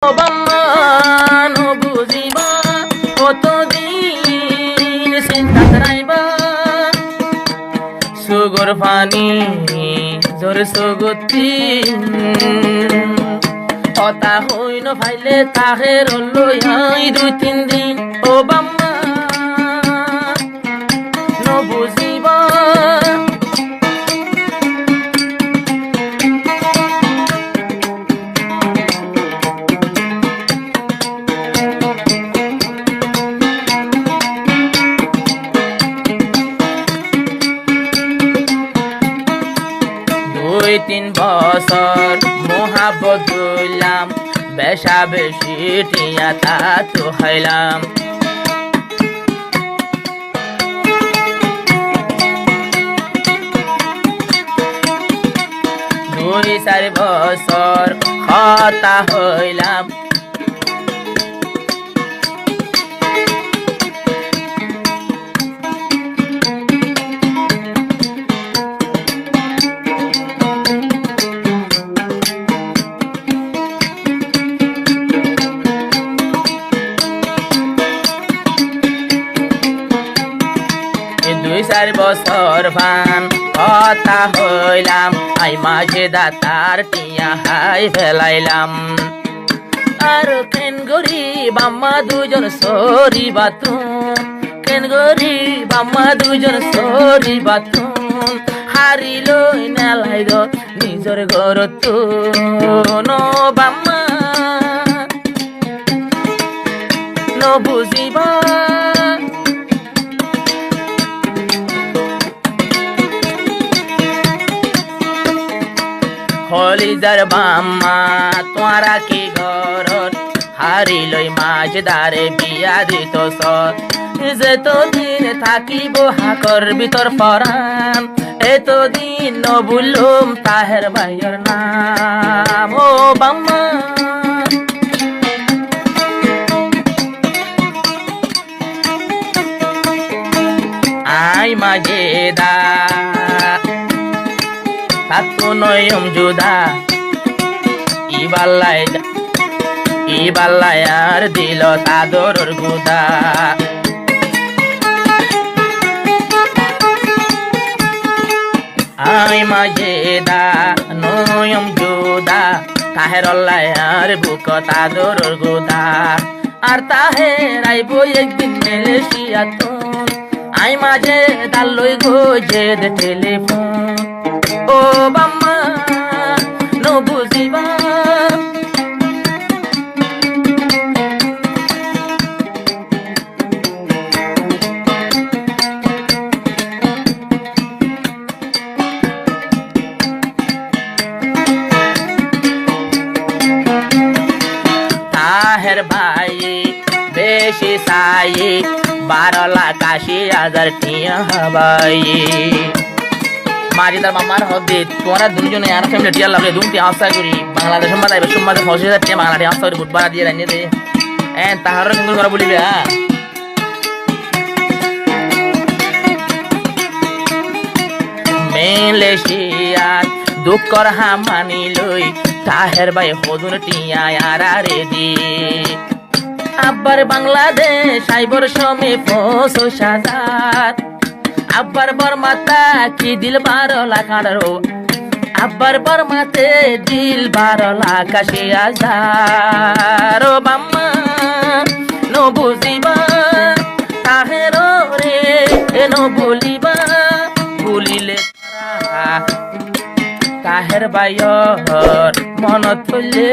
বাম্মান বুঝিবা কতদিন চিন্তা রাইবা সুগর পানি জোর সুগতি হতা হইন ভাইলে তাহে রলই 2-3 দিন ও বাম্মা বুঝিবা 2-3 বছর মহাব্বত হইলাম বেশা বেশি টিয়া তা তো খাইলাম 2-4 বছর হতা হইলাম বছর ভান কথা হইলাম আই মাঝে দাতার টিয়া হাই ফেলাইলাম আর কেন গরিব আম্মা দুজন সরি বাতুন কেন গরিব আম্মা দুজন সরি বাতুন হারিল নেলাই গো নিজর ঘর তো বাম্মা বুঝিবা হলিদার বাম্মা তোরা কি ঘরত হারিলই মাঝ দারে বিয়া দিত সর যেতদিন থাকিব হাকর ভিতর পরাম এতদিন নবুলুম তাহের ভাইয়ের নাম ও বাম্মা আই মাঝে দা তাতো নয়ম জুদা ইবাল্লাই আর দিল তাদরর গুদা আই মাঝে দা নয়ম জুদা তাহেরল্লাই আর বুক তাদরর গুদা আর তাহের আইব একদিন মালয়েশিয়া তুন আই মাঝে দালই গোজে দে টেলিফোন ও বাম্মা বুঝিবা তাহের ভাই বেশি সাই 12,80,000 টিয়া হবাই মাঝিদার মামার হদ্দে তোরা দুজনে আর ফ্যামিলি টিয়ার লাগলে দুমটি আশা করি বাংলাদেশ সম্বাদ আইবে সম্বাদে 50,000 টিয়া বাংলাদেশ আশা করি বুধবার দিয়ে রান্নে দে তাহারও কিন্তু করা বলিবে মালয়েশিয়ার দুঃখর হামানি লই তাহের ভাই হদুন টিয়া আর রে আব্বার বাংলাদেশ আইবর সমে 50,000 আব্বার বর্মাতা কি দিল 12,00,000 আব্বার বর্মাতে দিল 12,80,000 ও বাম্মা বুঝিবা তাহের রে বলিবা ভুলিলে তাহের বাইর মনত হইলে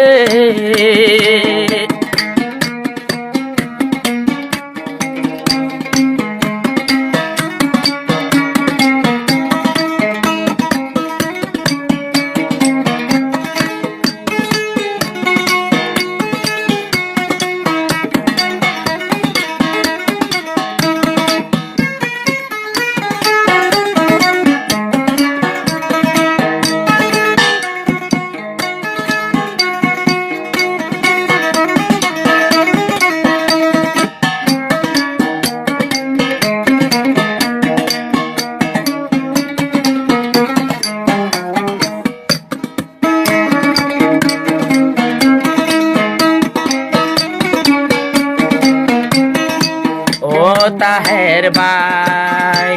তাহের ভাই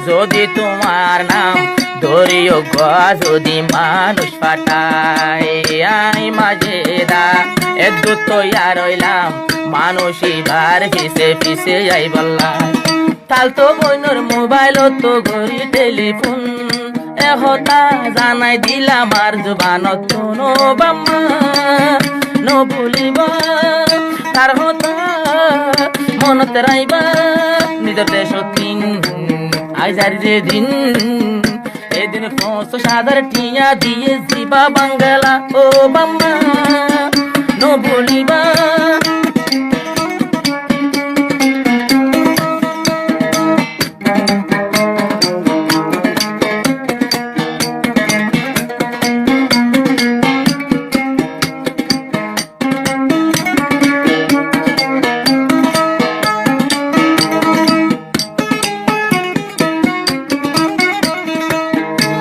যদি তোমার নাম ধরিও গো যদি মানুষ পাঠায় আই মাঝে দা এদু তো আর রইলাম মানুষই বার পিছে পিছে যাই বললাম তাল তো বইনর মোবাইল তো ঘড়ি টেলিফোন এহতা জানাই দিলাম আর জুবানত নো বাম্মা নো ভুলিব তার হতা মনত রাইবা নিজর দেশ তিন আইজার যে দিন এদিন 500,000 টিয়া দিয়ে জিবা বাঙ্গালা ও বাম্মা নো ভুলিবা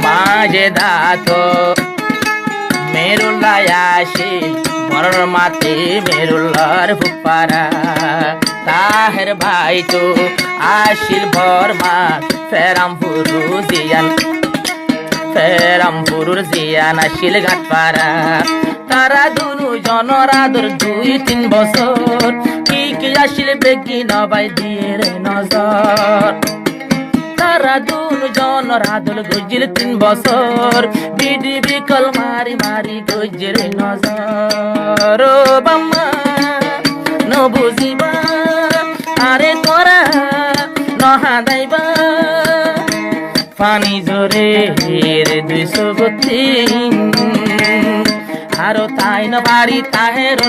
মাঝে দাতো মেরুল্লায় আসিল মরর মাতে মেরুল্লার ফুপারা তাহের ভাই তো আসিল বর্মা ফেরামপুরুর জিয়ান আসিল ঘাটপাড়া তারা দুনু জনর আদর 2-3 বছর কি কি আসিল বেগি নবাই দিয়ে রে নজর তারা দুনু জনর আদর গজিল 3 বছর বিডি বিকল মারি মারি গজির নজর ও বাম্মা ন বুঝিবা আরে তোরা নহা দাইবা পানি জোরে 232 আরো তাই ন বাড়ি তাহের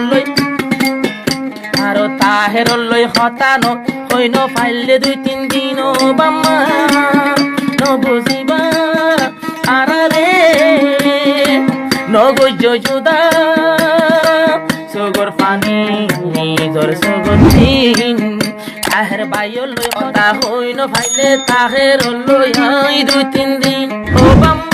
লই হতানো হইন ফাইলে 2-3 দিন ও বাম্মা ন বুঝিবা আরে নগজ জুদা সগর পানি ধর সগর দিন তাহের বাইও লই হতা হইন ফাইলে তাহের লই 2-3 দিন ও বাম্মা